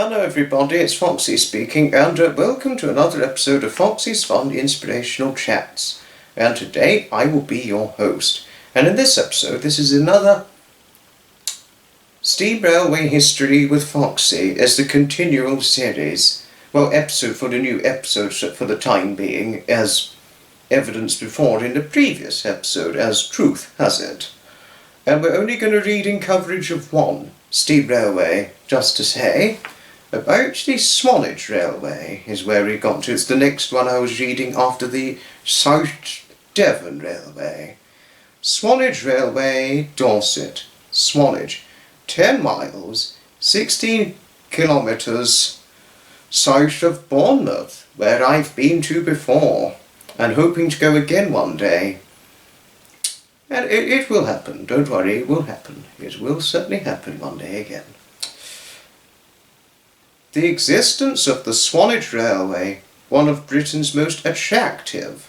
Hello everybody, it's Foxy speaking, and welcome to another episode of Foxy's Fun Inspirational Chats. And today I will be your host. And in this episode, this is another Steam Railway History with Foxy as the continual series. Well, episode for the new episode for the time being, as evidenced before in the previous episode, as truth has it. And we're only going to read in coverage of one steam railway, just to say. About the Swanage Railway is where we got to. It's the next one I was reading after the South Devon Railway. Swanage Railway, Dorset. Swanage. 10 miles, 16 kilometres south of Bournemouth, where I've been to before, and hoping to go again one day. And it will happen, don't worry, it will happen. It will certainly happen one day again. The existence of the Swanage Railway, one of Britain's most attractive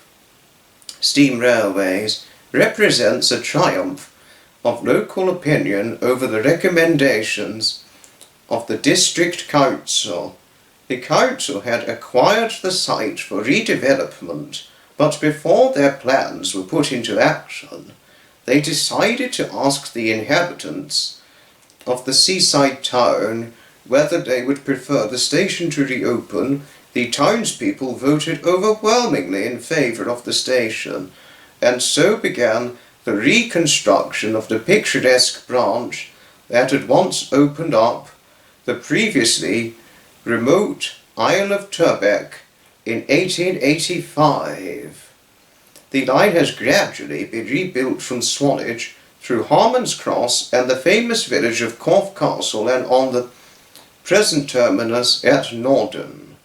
steam railways, represents a triumph of local opinion over the recommendations of the District Council. The Council had acquired the site for redevelopment, but before their plans were put into action, they decided to ask the inhabitants of the seaside town whether they would prefer the station to reopen. The townspeople voted overwhelmingly in favour of the station, and so began the reconstruction of the picturesque branch that had once opened up the previously remote Isle of Turbeck in 1885. The line has gradually been rebuilt from Swanage through Harmon's Cross and the famous village of Corfe Castle and on the present terminus at Norden.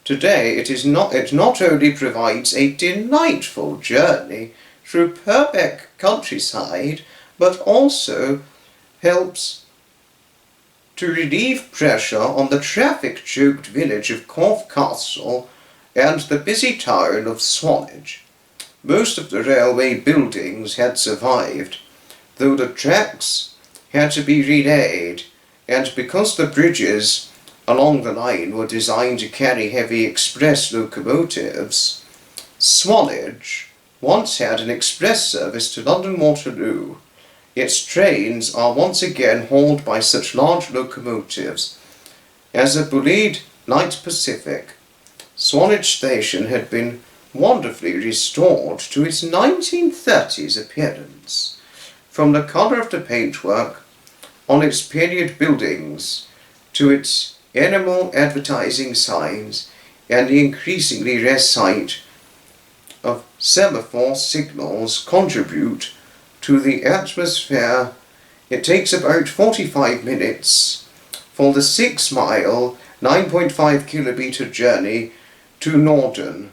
Today it not only provides a delightful journey through Purbeck countryside, but also helps to relieve pressure on the traffic-choked village of Corfe Castle and the busy town of Swanage. Most of the railway buildings had survived, though the tracks had to be relaid, and because the bridges along the line were designed to carry heavy express locomotives, Swanage once had an express service to London Waterloo. Its trains are once again hauled by such large locomotives as a Bulleid Light Pacific. Swanage Station had been wonderfully restored to its 1930s appearance, from the colour of the paintwork on its period buildings to its animal advertising signs and the increasingly rare sight of semaphore signals contribute to the atmosphere. It takes about 45 minutes for the 6-mile, 9.5 kilometre journey to Norden,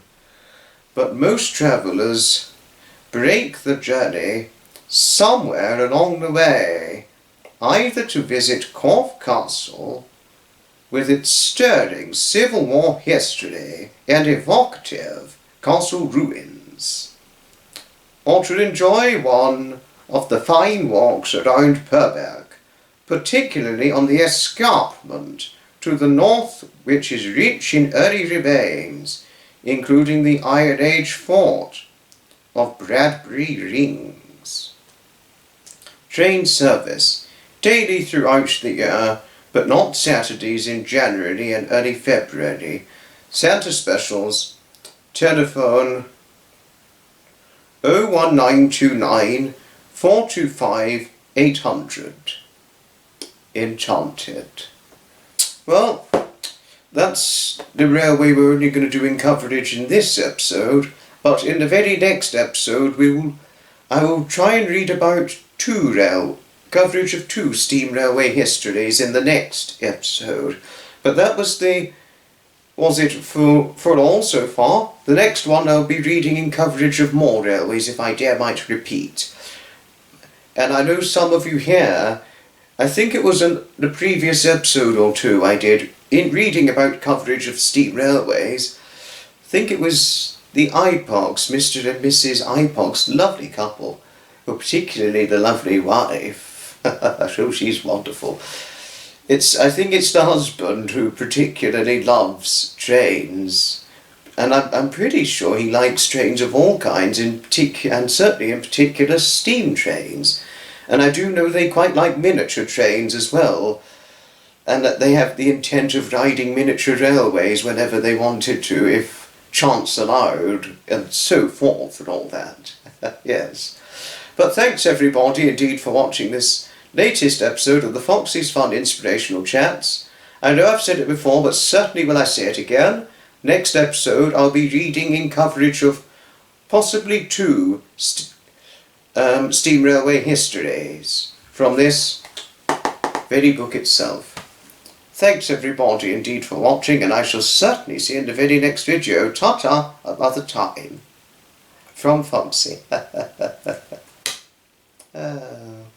but most travellers break the journey somewhere along the way, either to visit Corfe Castle with its stirring Civil War history and evocative castle ruins, or to enjoy one of the fine walks around Purbeck, particularly on the escarpment to the north, which is rich in early remains, including the Iron Age fort of Bradbury Rings. Train service daily throughout the year, but not Saturdays in January and early February. Santa specials, telephone 01929 425 800. Enchanted. Well, that's the railway we're only going to do in coverage in this episode, but in the very next episode I will try and read about coverage of 2 steam railway histories in the next episode. But that was it for all so far. The next one I'll be reading in coverage of more railways, if I dare might repeat. And I know some of you here, I think it was in the previous episode or 2 I did, in reading about coverage of steam railways. I think it was the Ipocs, Mr. and Mrs. Ipocs, lovely couple, but particularly the lovely wife. So she's wonderful. I think it's the husband who particularly loves trains. And I'm pretty sure he likes trains of all kinds, and certainly in particular steam trains. And I do know they quite like miniature trains as well, and that they have the intent of riding miniature railways whenever they wanted to, if chance allowed, and so forth and all that. Yes. But thanks everybody indeed for watching this latest episode of the Foxy's Fun Inspirational Chats. I know I've said it before, but certainly will I say it again. Next episode I'll be reading in coverage of possibly 2 steam railway histories from this very book itself. Thanks everybody indeed for watching, and I shall certainly see you in the very next video. Ta-ta, another time. From Foxy. Oh.